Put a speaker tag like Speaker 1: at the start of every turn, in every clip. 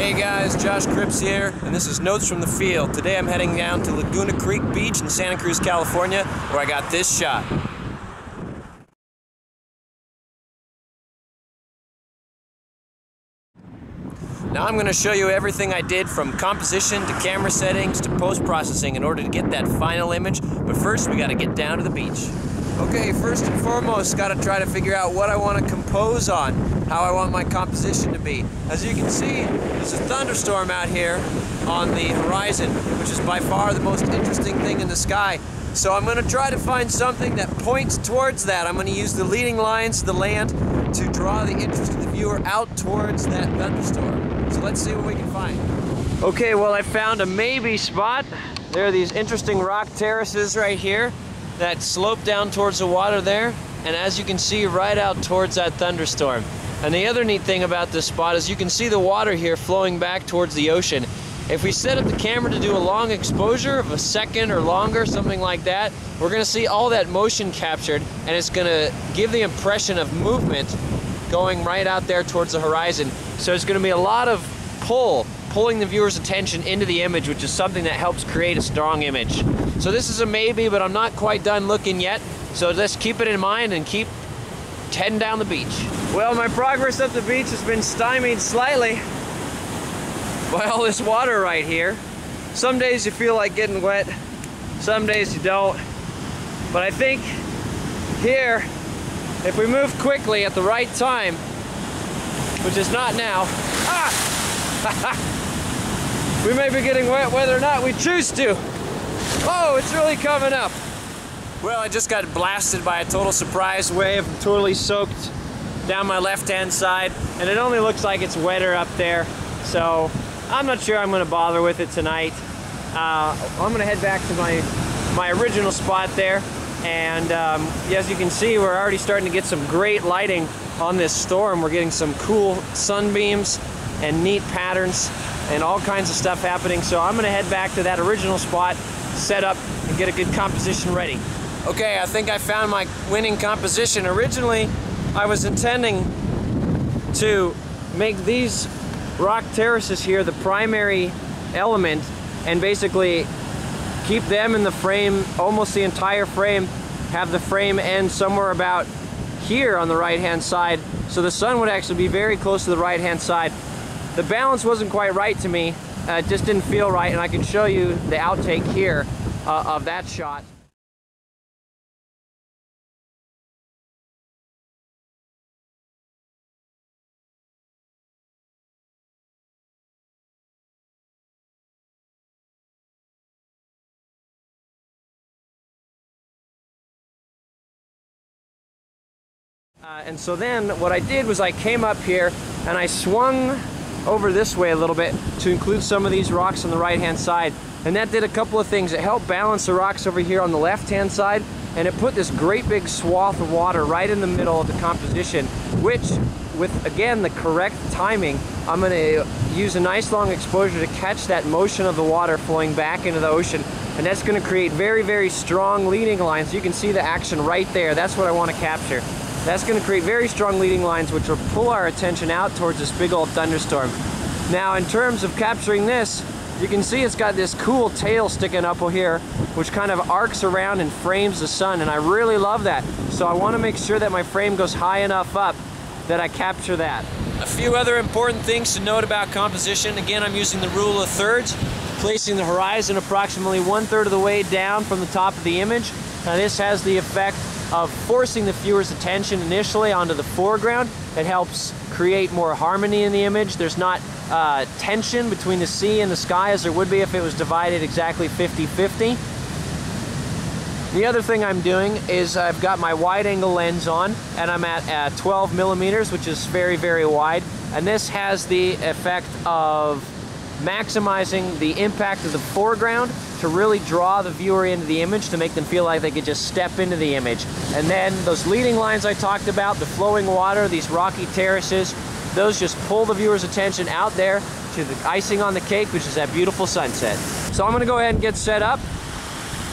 Speaker 1: Hey guys, Josh Cripps here, and this is Notes from the Field. Today I'm heading down to Laguna Creek Beach in Santa Cruz, California, where I got this shot. Now I'm going to show you everything I did from composition to camera settings to post-processing in order to get that final image, but first we got to get down to the beach. Okay, first and foremost, got to try to figure out what I want to compose on, how I want my composition to be. As you can see, there's a thunderstorm out here on the horizon, which is by far the most interesting thing in the sky. So I'm going to try to find something that points towards that. I'm going to use the leading lines of the land to draw the interest of the viewer out towards that thunderstorm. So let's see what we can find. Okay, well, I found a maybe spot. There are these interesting rock terraces right here that slope down towards the water there, and as you can see, right out towards that thunderstorm. And the other neat thing about this spot is you can see the water here flowing back towards the ocean. If we set up the camera to do a long exposure of a second or longer, something like that, we're going to see all that motion captured, and it's going to give the impression of movement going right out there towards the horizon. So it's going to be a lot of pulling the viewer's attention into the image, which is something that helps create a strong image. So this is a maybe, but I'm not quite done looking yet. So let's keep it in mind and keep heading down the beach. Well, my progress up the beach has been stymied slightly by all this water right here. Some days you feel like getting wet, some days you don't. But I think here, if we move quickly at the right time, which is not now, we may be getting wet whether or not we choose to. Oh, it's really coming up. Well, I just got blasted by a total surprise wave. I'm totally soaked down my left-hand side, and it only looks like it's wetter up there. So I'm not sure I'm going to bother with it tonight. I'm going to head back to my original spot there. And as you can see, we're already starting to get some great lighting on this storm. We're getting some cool sunbeams and neat patterns and all kinds of stuff happening. So I'm going to head back to that original spot, set up, and get a good composition ready. Okay, I think I found my winning composition. Originally, I was intending to make these rock terraces here the primary element and basically keep them in the frame, almost the entire frame, have the frame end somewhere about here on the right-hand side, so the sun would actually be very close to the right-hand side. The balance wasn't quite right to me. It just didn't feel right, and I can show you the outtake here of that shot. And so then what I did was I came up here and I swung over this way a little bit to include some of these rocks on the right hand side, and that did a couple of things. It helped balance the rocks over here on the left hand side, and it put this great big swath of water right in the middle of the composition, which with again the correct timing, I'm going to use a nice long exposure to catch that motion of the water flowing back into the ocean, and that's going to create very, very strong leading lines. You can see the action right there. That's what I want to capture. That's going to create very strong leading lines which will pull our attention out towards this big old thunderstorm. Now in terms of capturing this, you can see it's got this cool tail sticking up here which kind of arcs around and frames the sun, and I really love that. So I want to make sure that my frame goes high enough up that I capture that. A few other important things to note about composition. Again, I'm using the rule of thirds, placing the horizon approximately 1/3 of the way down from the top of the image. Now this has the effect of forcing the viewer's attention initially onto the foreground. It helps create more harmony in the image. There's not tension between the sea and the sky as there would be if it was divided exactly 50-50. The other thing I'm doing is I've got my wide angle lens on, and I'm at 12 millimeters, which is very, very wide. And this has the effect of maximizing the impact of the foreground to really draw the viewer into the image, to make them feel like they could just step into the image. And then those leading lines I talked about, the flowing water, these rocky terraces, those just pull the viewer's attention out there to the icing on the cake, which is that beautiful sunset. So I'm going to go ahead and get set up,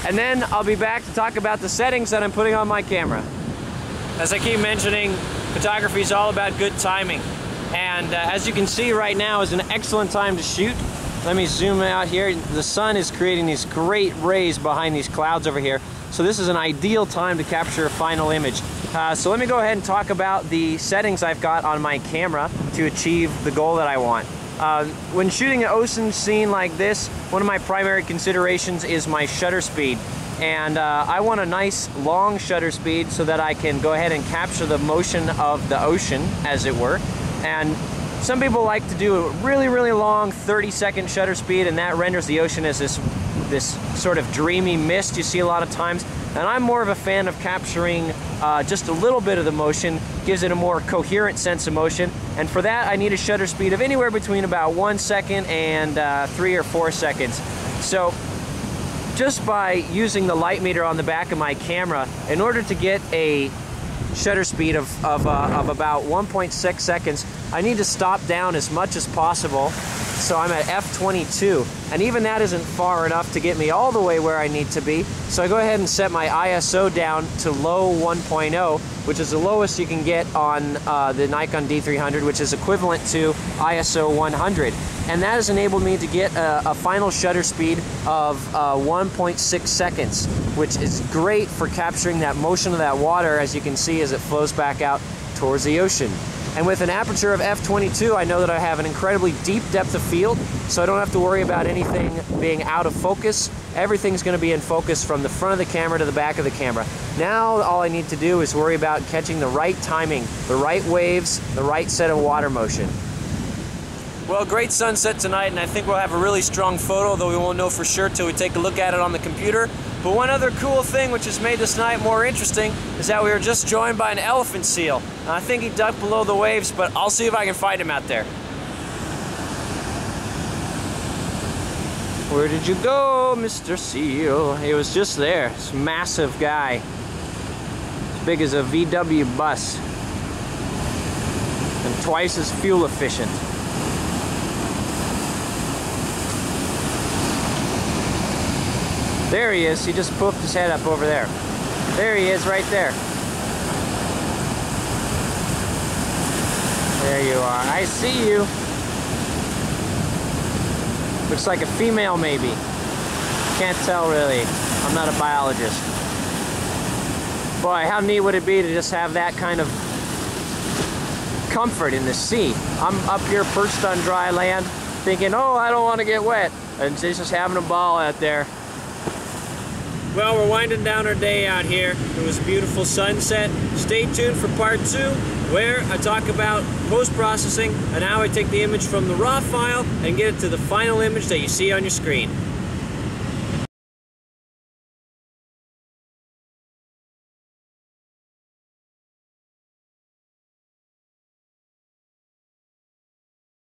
Speaker 1: and then I'll be back to talk about the settings that I'm putting on my camera. As I keep mentioning, photography is all about good timing. And as you can see right now is an excellent time to shoot. Let me zoom out here. The sun is creating these great rays behind these clouds over here. So this is an ideal time to capture a final image. So let me go ahead and talk about the settings I've got on my camera to achieve the goal that I want. When shooting an ocean scene like this, one of my primary considerations is my shutter speed. And I want a nice long shutter speed so that I can go ahead and capture the motion of the ocean, as it were. And some people like to do a really, really long 30-second shutter speed, and that renders the ocean as this sort of dreamy mist you see a lot of times. And I'm more of a fan of capturing just a little bit of the motion, gives it a more coherent sense of motion. And for that, I need a shutter speed of anywhere between about 1 second and 3 or 4 seconds. So just by using the light meter on the back of my camera, in order to get a shutter speed of about 1.6 seconds, I need to stop down as much as possible. So I'm at f22, and even that isn't far enough to get me all the way where I need to be. So I go ahead and set my ISO down to low 1.0, which is the lowest you can get on the Nikon D300, which is equivalent to ISO 100. And that has enabled me to get a final shutter speed of 1.6 seconds, which is great for capturing that motion of that water, as you can see as it flows back out towards the ocean. And with an aperture of f22, I know that I have an incredibly deep depth of field, so I don't have to worry about anything being out of focus. Everything's going to be in focus from the front of the camera to the back of the camera. Now all I need to do is worry about catching the right timing, the right waves, the right set of water motion. Well, great sunset tonight, and I think we'll have a really strong photo, though we won't know for sure till we take a look at it on the computer. But one other cool thing which has made this night more interesting is that we were just joined by an elephant seal. And I think he ducked below the waves, but I'll see if I can find him out there. Where did you go, Mr. Seal? He was just there. This massive guy. As big as a VW bus. And twice as fuel efficient. There he is. He just poofed his head up over there. There he is, right there. There you are. I see you. Looks like a female, maybe. Can't tell, really. I'm not a biologist. Boy, how neat would it be to just have that kind of comfort in the sea. I'm up here perched on dry land thinking, oh, I don't want to get wet. And just having a ball out there. Well, we're winding down our day out here. It was a beautiful sunset. Stay tuned for part 2, where I talk about post-processing and how I take the image from the raw file and get it to the final image that you see on your screen.